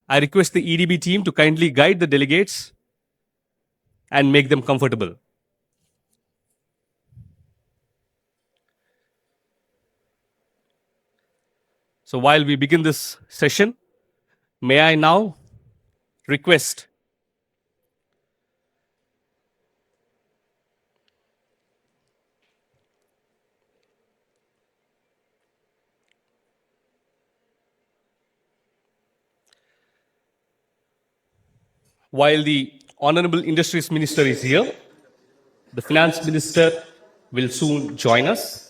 I request the EDB team to kindly guide the delegates and make them comfortable. So while we begin this session, may I now request while the Honorable Industries Minister is here, the Finance Minister will soon join us.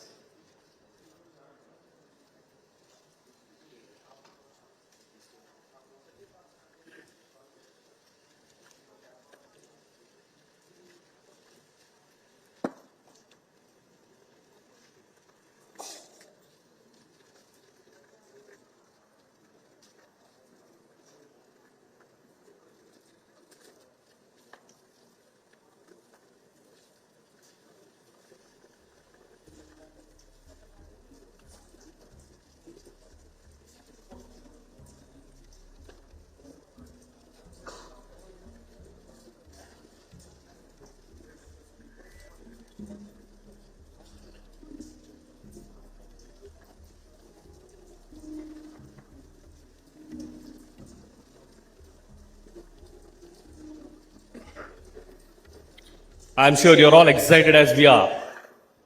I'm sure you're all excited as we are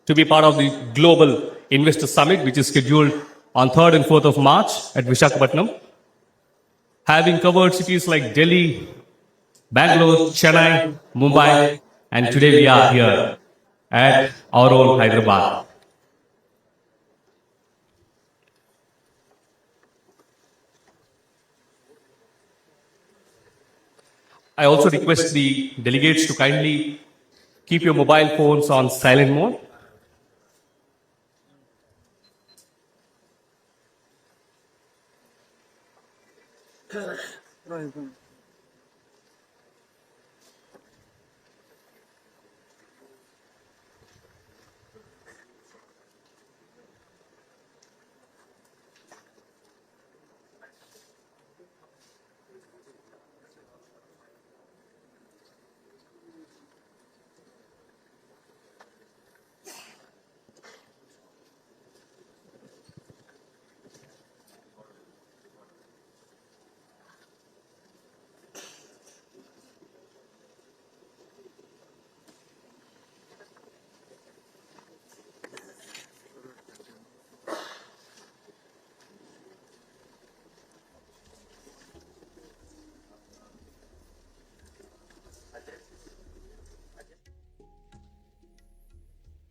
to be part of the Global Investor Summit, which is scheduled on 3rd and 4th of March at Visakhapatnam. Having covered cities like Delhi, Bangalore, Chennai, Mumbai, and today we are here at our own Hyderabad. I also request the delegates to kindly keep your mobile phones on silent mode.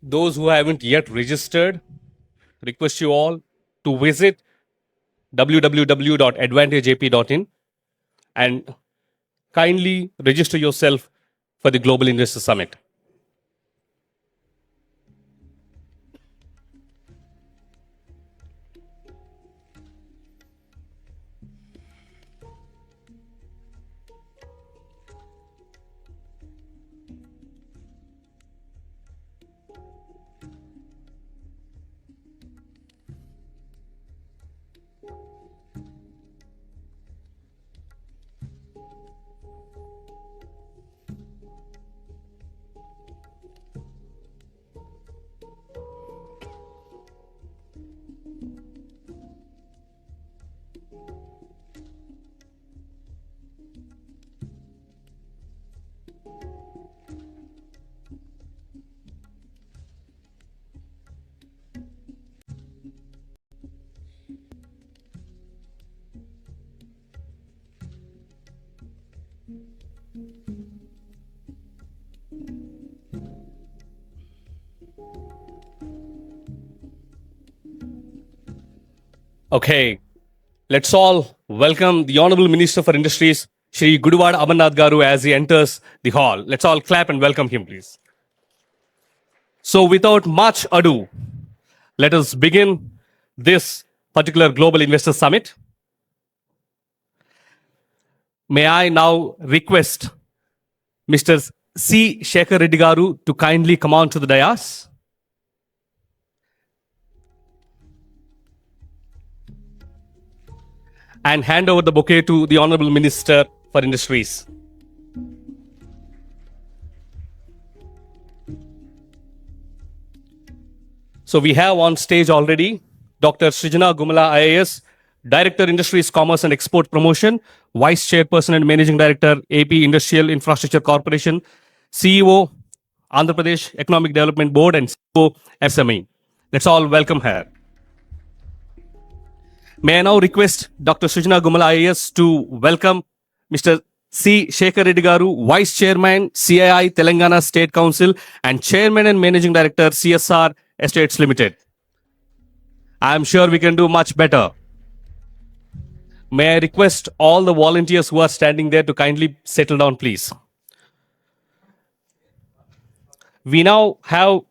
Those who haven't yet registered, request you all to visit www.advantageap.in and kindly register yourself for the Global Investor Summit. Okay, let's all welcome the Honorable Minister for Industries, Shri Guduwad Amarnath Garu, as he enters the hall. Let's all clap and welcome him, please. So, without much ado, let us begin this particular Global Investor Summit. May I now request Mr. C. Shekhar Reddy Garu to kindly come on to the dais. and hand over the bouquet to the Honorable Minister for Industries. So we have on stage already Dr. Srijana Gumala IAS, Director Industries, Commerce and Export Promotion, Vice Chairperson and Managing Director, AP Industrial Infrastructure Corporation, CEO, Andhra Pradesh Economic Development Board, and CEO, SME. Let's all welcome her. May I now request Dr. Srijana Gumala IAS to welcome Mr. C. Shekhar Reddy Garu, Vice Chairman, CII Telangana State Council, and Chairman and Managing Director, CSR Estates Limited. I am sure we can do much better. May I request all the volunteers who are standing there to kindly settle down, please. We now have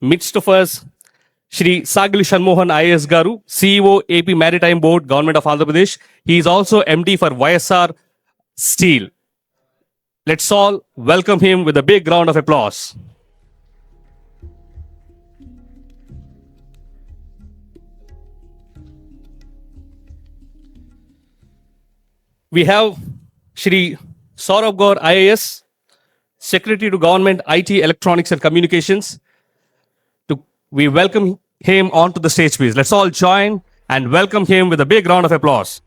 midst of us Shri Sagli Shanmohan IAS Garu, CEO, AP Maritime Board, Government of Andhra Pradesh. He is also MD for YSR Steel. Let's all welcome him with a big round of applause. We have Shri Saurabh Gaur IAS, Secretary to Government, IT, Electronics and Communications. We welcome him onto the stage, please. Let's all join and welcome him with a big round of applause.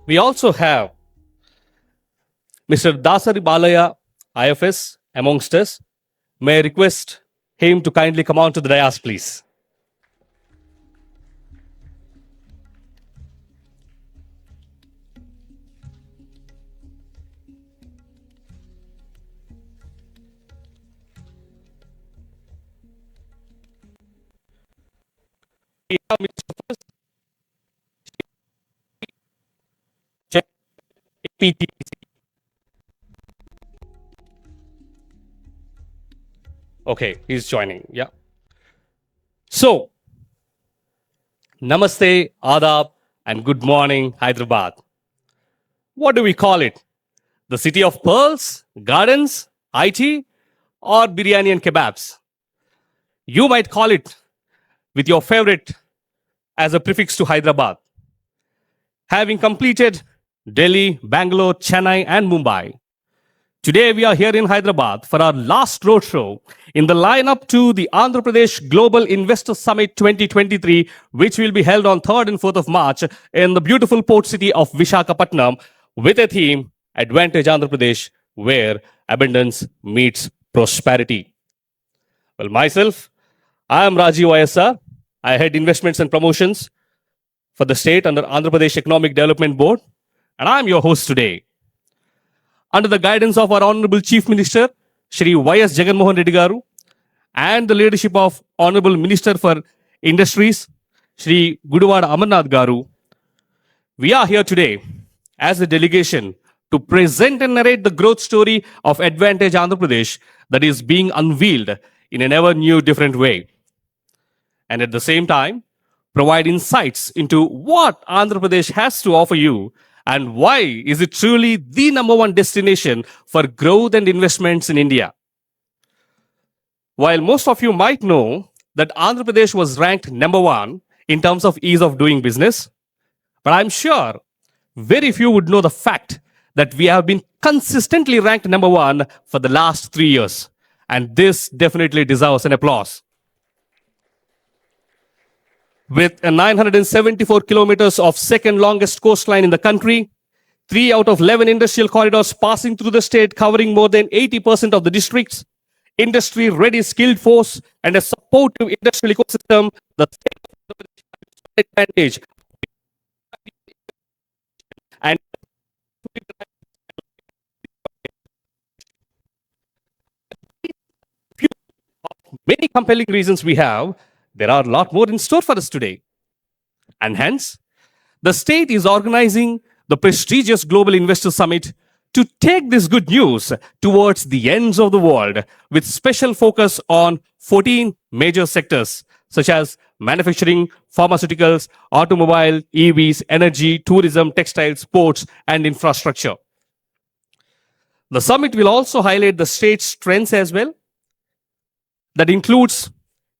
We also have Mr. Dasari Balaya, IFS, amongst us. May I request him to kindly come on to the dais, please. We have Mr. APT. Okay, he's joining. Yeah. So, Namaste, Adab, and good morning, Hyderabad. What do we call it? The city of pearls, gardens, IT, or biryani and kebabs? You might call it with your favorite as a prefix to Hyderabad. Having completed Delhi, Bangalore, Chennai, and Mumbai, today we are here in Hyderabad for our last roadshow in the lineup to the Andhra Pradesh Global Investor Summit 2023, which will be held on 3rd and 4th of March in the beautiful port city of Visakhapatnam with a theme, Advantage Andhra Pradesh, where abundance meets prosperity. Well, myself, I am Rajiv YSR. I head investments and promotions for the state under Andhra Pradesh Economic Development Board, and I am your host today. Under the guidance of our Honorable Chief Minister, Shri Y.S. Jaganmohan Reddy Garu, and the leadership of Honorable Minister for Industries, Shri Guduvada Amarnath Garu, we are here today as a delegation to present and narrate the growth story of Advantage Andhra Pradesh that is being unveiled in an ever new different way. And at the same time, provide insights into what Andhra Pradesh has to offer you and why is it truly the number one destination for growth and investments in India. While most of you might know that Andhra Pradesh was ranked number one in terms of ease of doing business, but I'm sure very few would know the fact that we have been consistently ranked number one for the last 3 years. And this definitely deserves an applause. With 974 kilometers of second longest coastline in the country, 3 out of 11 industrial corridors passing through the state covering more than 80% of the districts, industry-ready skilled force, and a supportive industrial ecosystem, the state advantage and many compelling reasons we have, there are a lot more in store for us today. And hence, the state is organizing the prestigious Global Investor Summit to take this good news towards the ends of the world with special focus on 14 major sectors such as manufacturing, pharmaceuticals, automobile, EVs, energy, tourism, textiles, sports, and infrastructure. The summit will also highlight the state's strengths as well. That includes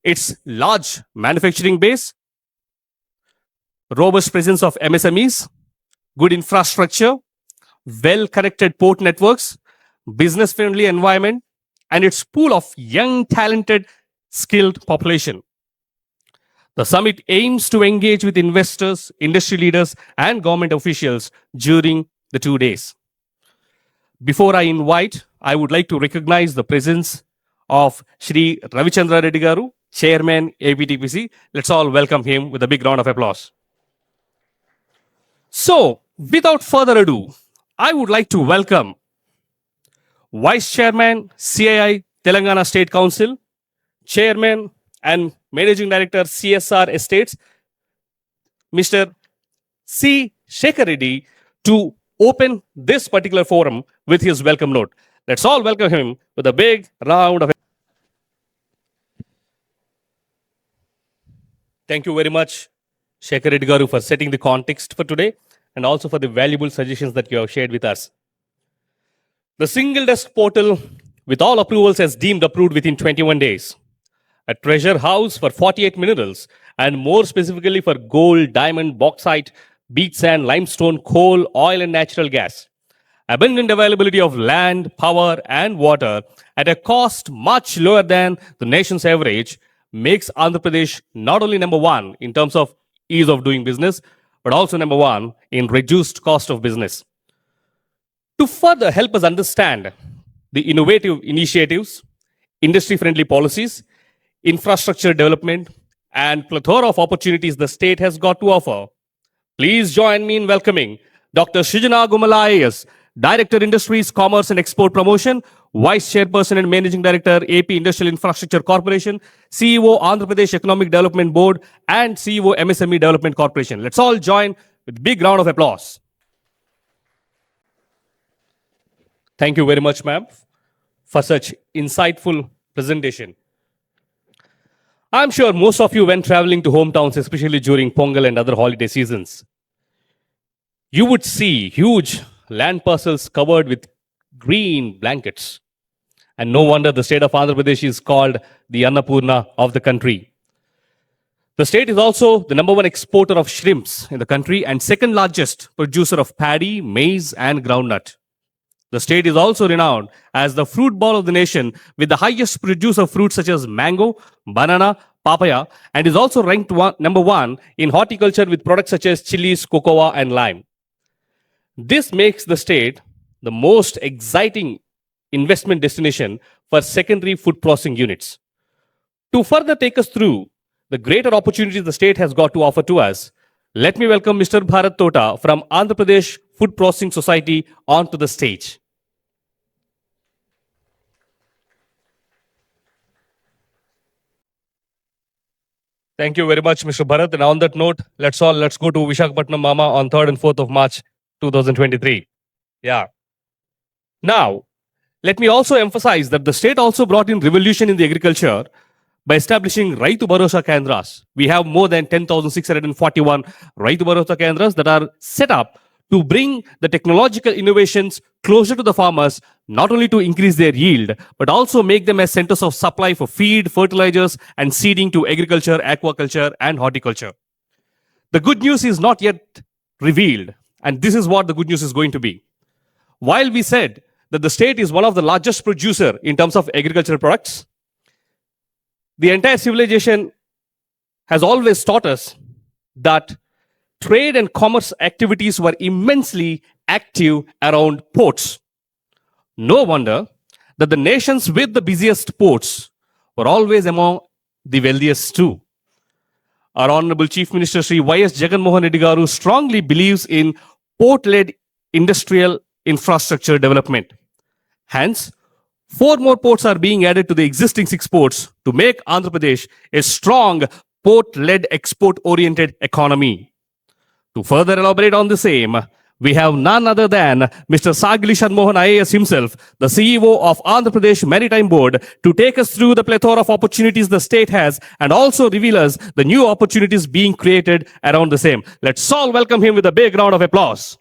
its large manufacturing base, robust presence of MSMEs, good infrastructure, well connected port networks, business friendly environment, and its pool of young, talented, skilled population. The summit aims to engage with investors, industry leaders, and government officials during the 2 days. Before I invite, I would like to recognize the presence of Shri Ravichandra Reddy Garu, Chairman APTPC. Let's all welcome him with a big round of applause. So, without further ado, I would like to welcome Vice Chairman CII Telangana State Council, Chairman and Managing Director CSR Estates, Mr. C. Shekhar Reddy, to open this particular forum with his welcome note. Let's all welcome him with a big round of. Thank you very much, Shekhar Reddy Garu, for setting the context for today and also for the valuable suggestions that you have shared with us. The single desk portal with all approvals has deemed approved within 21 days. A treasure house for 48 minerals and more specifically for gold, diamond, bauxite, beach sand, limestone, coal, oil and natural gas. Abundant availability of land, power and water at a cost much lower than the nation's average makes Andhra Pradesh not only number one in terms of ease of doing business, but also number one in reduced cost of business. To further help us understand the innovative initiatives, industry-friendly policies, infrastructure development, and plethora of opportunities the state has got to offer, please join me in welcoming Dr. Srijana Gumala IAS, Director Industries, Commerce and Export Promotion, Vice Chairperson and Managing Director, AP Industrial Infrastructure Corporation, CEO, Andhra Pradesh Economic Development Board, and CEO, MSME Development Corporation. Let's all join with a big round of applause. Thank you very much, ma'am, for such insightful presentation. I'm sure most of you, when traveling to hometowns, especially during Pongal and other holiday seasons, you would see huge land parcels covered with green blankets. And no wonder the state of Andhra Pradesh is called the Annapurna of the country. The state is also the number one exporter of shrimps in the country and second largest producer of paddy, maize, and groundnut. The state is also renowned as the fruit bowl of the nation with the highest produce of fruits such as mango, banana, papaya, and is also ranked number one in horticulture with products such as chilies, cocoa, and lime. This makes the state the most exciting investment destination for secondary food processing units. To further take us through the greater opportunities the state has got to offer to us, let me welcome Mr. Bharat Tota from Andhra Pradesh Food Processing Society onto the stage. Thank you very much, Mr. Bharat. And on that note, let's go to Visakhapatnam Mama on 3rd and 4th of March 2023. Yeah. Now, let me also emphasize that the state also brought in revolution in the agriculture by establishing Raitu Bharosa Kendras. We have more than 10,641 Raitu Bharosa Kendras that are set up to bring the technological innovations closer to the farmers, not only to increase their yield, but also make them as centers of supply for feed, fertilizers, and seeding to agriculture, aquaculture, and horticulture. The good news is not yet revealed, and this is what the good news is going to be. While we said that the state is one of the largest producer in terms of agricultural products, the entire civilization has always taught us that trade and commerce activities were immensely active around ports. No wonder that the nations with the busiest ports were always among the wealthiest too. Our Honorable Chief Minister Sri Y.S. Jagan Mohan Reddy Garu strongly believes in port-led industrial infrastructure development. Hence, 4 more ports are being added to the existing 6 ports to make Andhra Pradesh a strong port-led export-oriented economy. To further elaborate on the same, we have none other than Mr. Sagili Shanmohan IAS himself, the CEO of Andhra Pradesh Maritime Board, to take us through the plethora of opportunities the state has and also reveal us the new opportunities being created around the same. Let's all welcome him with a big round of applause.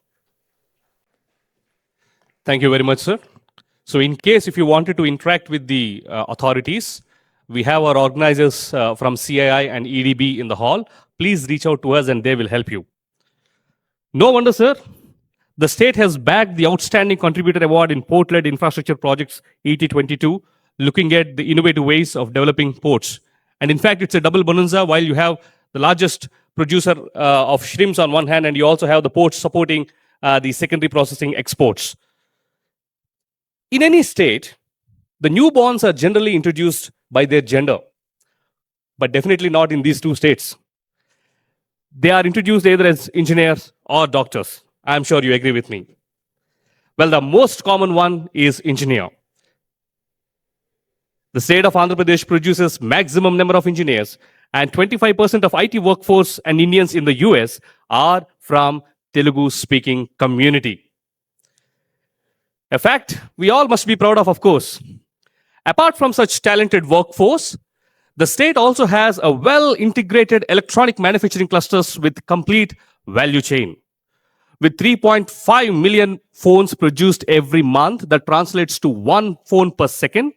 Thank you very much, sir. So in case if you wanted to interact with the authorities, we have our organizers from CII and EDB in the hall. Please reach out to us and they will help you. No wonder, sir, the state has bagged the Outstanding Contributor Award in Port-led Infrastructure Projects ET22, looking at the innovative ways of developing ports. And in fact, it's a double bonanza while you have the largest producer of shrimps on one hand, and you also have the ports supporting the secondary processing exports. In any state, the newborns are generally introduced by their gender, but definitely not in these two states. They are introduced either as engineers or doctors. I'm sure you agree with me. Well, the most common one is engineer. The state of Andhra Pradesh produces maximum number of engineers, and 25% of IT workforce and Indians in the US are from Telugu-speaking community. A fact we all must be proud of course. Apart from such talented workforce, the state also has a well-integrated electronic manufacturing clusters with complete value chain. With 3.5 million phones produced every month, that translates to one phone per second,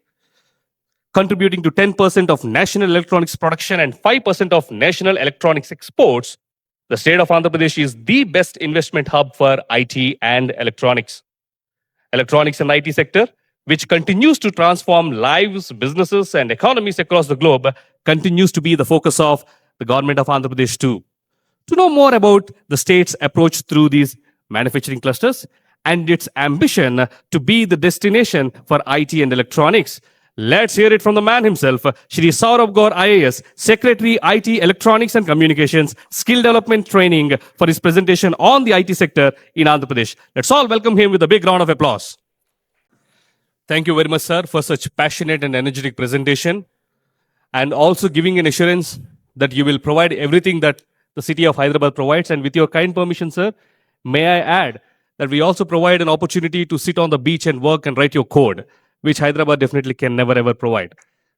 contributing to 10% of national electronics production and 5% of national electronics exports, the state of Andhra Pradesh is the best investment hub for IT and electronics. Electronics and IT sector, which continues to transform lives, businesses, and economies across the globe, continues to be the focus of the government of Andhra Pradesh too. To know more about the state's approach through these manufacturing clusters and its ambition to be the destination for IT and electronics, let's hear it from the man himself, Shri Saurabh Gaur IAS, Secretary IT Electronics and Communications, Skill Development Training, for his presentation on the IT sector in Andhra Pradesh. Let's all welcome him with a big round of applause. Thank you very much, sir, for such passionate and energetic presentation, and also giving an assurance that you will provide everything that the city of Hyderabad provides. And with your kind permission, sir, may I add that we also provide an opportunity to sit on the beach and work and write your code, which Hyderabad definitely can never ever provide.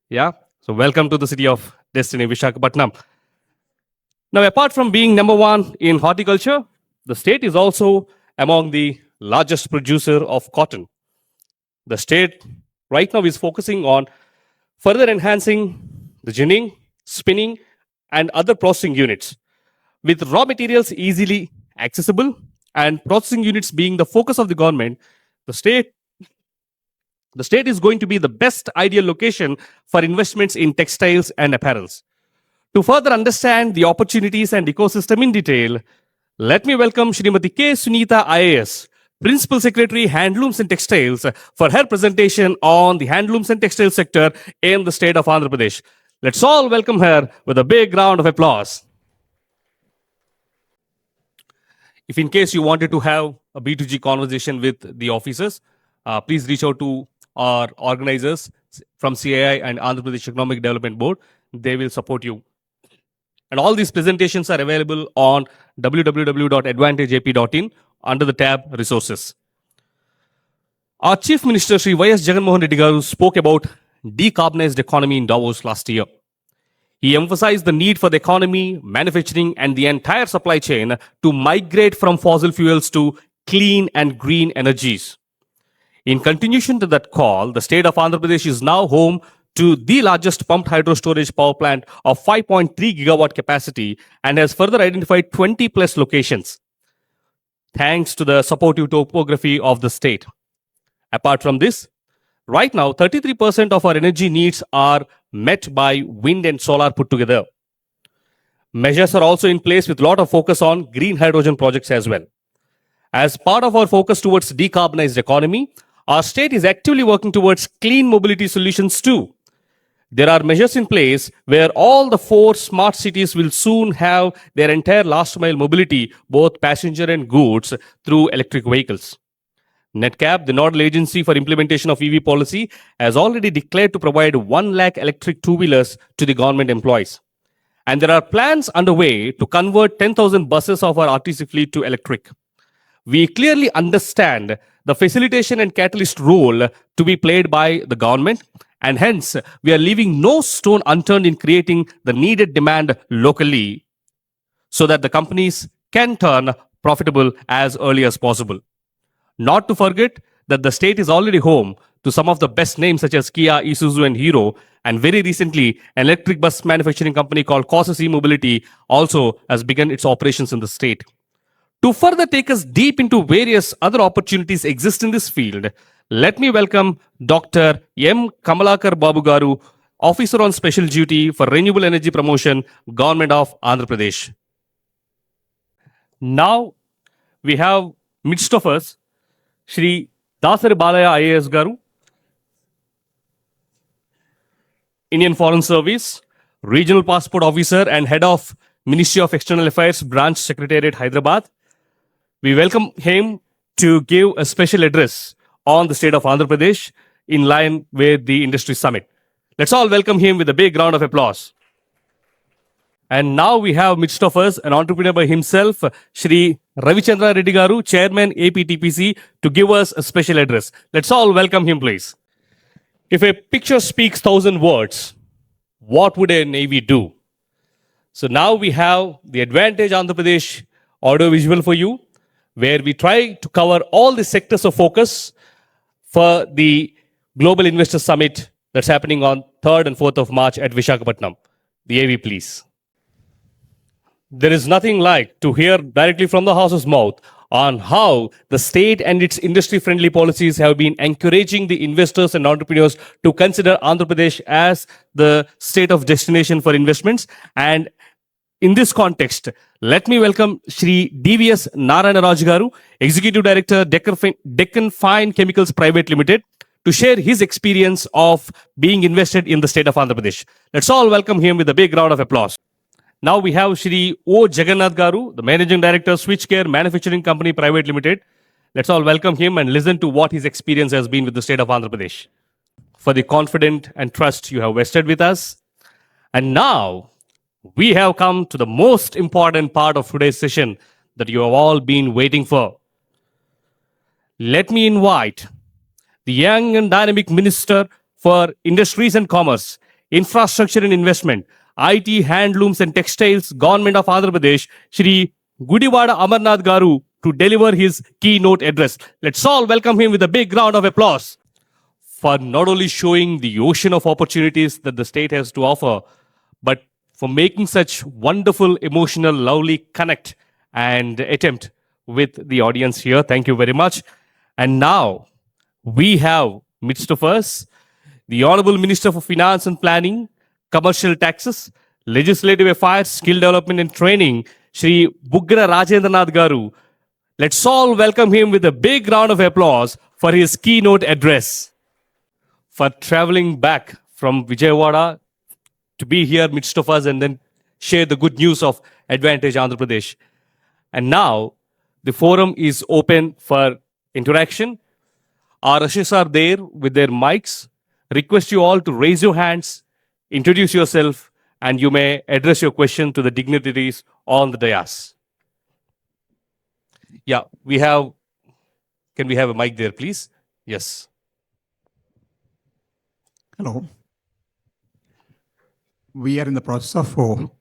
Yeah. So welcome to the city of destiny, Visakhapatnam. Now, apart from being number one in horticulture, the state is also among the largest producer of cotton. The state right now is focusing on further enhancing the ginning, spinning, and other processing units, with raw materials easily accessible and processing units being the focus of the government. The state is going to be the best ideal location for investments in textiles and apparels. To further understand the opportunities and ecosystem in detail, let me welcome Srimati K. Sunita IAS, Principal Secretary, Handlooms and Textiles, for her presentation on the handlooms and textile sector in the state of Andhra Pradesh. Let's all welcome her with a big round of applause. If in case you wanted to have a B2G conversation with the officers, please reach out to our organizers from CII and Andhra Pradesh Economic Development Board. They will support you. And all these presentations are available on www.advantageap.in under the tab Resources. Our Chief Minister Sri Y.S. Jagannath Reddy Garu spoke about decarbonized economy in Davos last year. He emphasized the need for the economy, manufacturing, and the entire supply chain to migrate from fossil fuels to clean and green energies. In continuation to that call, the state of Andhra Pradesh is now home to the largest pumped hydro storage power plant of 5.3 gigawatt capacity and has further identified 20 plus locations, thanks to the supportive topography of the state. Apart from this, right now, 33% of our energy needs are met by wind and solar put together. Measures are also in place with a lot of focus on green hydrogen projects as well. As part of our focus towards decarbonized economy, our state is actively working towards clean mobility solutions too. There are measures in place where all the 4 smart cities will soon have their entire last mile mobility, both passenger and goods, through electric vehicles. NETCAP, the nodal agency for implementation of EV policy, has already declared to provide 1 lakh electric two-wheelers to the government employees. And there are plans underway to convert 10,000 buses of our RTC fleet to electric. we clearly understand the facilitation and catalyst role to be played by the government, and hence we are leaving no stone unturned in creating the needed demand locally so that the companies can turn profitable as early as possible. Not to forget that the state is already home to some of the best names such as Kia, Isuzu, and Hero. And very recently, an electric bus manufacturing company called Causes E-Mobility also has begun its operations in the state. To further take us deep into various other opportunities exist in this field, let me welcome Dr. M. Kamalakar Babu Garu, Officer on Special Duty for Renewable Energy Promotion, Government of Andhra Pradesh. Now we have midst of us Shri Dasari Balaya IAS Garu, Indian Foreign Service, Regional Passport Officer and Head of Ministry of External Affairs, Branch Secretariat, Hyderabad. We welcome him to give a special address on the state of Andhra Pradesh in line with the Industry Summit. Let's all welcome him with a big round of applause. And now we have midst of us an entrepreneur by himself, Shri Ravichandra Reddy Garu, Chairman APTPC, to give us a special address. Let's all welcome him, please. If a picture speaks 1,000 words, what would a navy do? So now we have the Advantage Andhra Pradesh audio visual for you, where we try to cover all the sectors of focus for the Global Investor Summit that's happening on 3rd and 4th of March at Visakhapatnam. The AV, please. There is nothing like to hear directly from the horse's mouth on how the state and its industry-friendly policies have been encouraging the investors and entrepreneurs to consider Andhra Pradesh as the state of destination for investments. And in this context, let me welcome Shri DVS Narayana Raj Garu, Executive Director, Deccan Fine Chemicals Private Limited, to share his experience of being invested in the state of Andhra Pradesh. Let's all welcome him with a big round of applause. Now we have Shri O. Jagannath Garu, the Managing Director, Switchcare Manufacturing Company Private Limited. Let's all welcome him and listen to what his experience has been with the state of Andhra Pradesh. For the confidence and trust you have vested with us. And now we have come to the most important part of today's session that you have all been waiting for. Let me invite the young and dynamic Minister for Industries and Commerce, Infrastructure and Investment, IT, Handlooms and Textiles, Government of Andhra Pradesh, Shri Gudivada Amarnath Garu, to deliver his keynote address. Let's all welcome him with a big round of applause for not only showing the ocean of opportunities that the state has to offer, but for making such wonderful, emotional, lovely connect and attempt with the audience here. Thank you very much. And now we have midst of us the Honorable Minister for Finance and Planning, Commercial Taxes, Legislative Affairs, Skill Development and Training, Shri Bugra Rajendranath Garu. Let's all welcome him with a big round of applause for his keynote address. For traveling back from Vijayawada to be here midst of us and then share the good news of Advantage Andhra Pradesh. And now the forum is open for interaction. Our ushers are there with their mics. Request you all to raise your hands, introduce yourself, and you may address your question to the dignitaries on the dais. Yeah, can we have a mic there, please? Yes. Hello. We are in the process of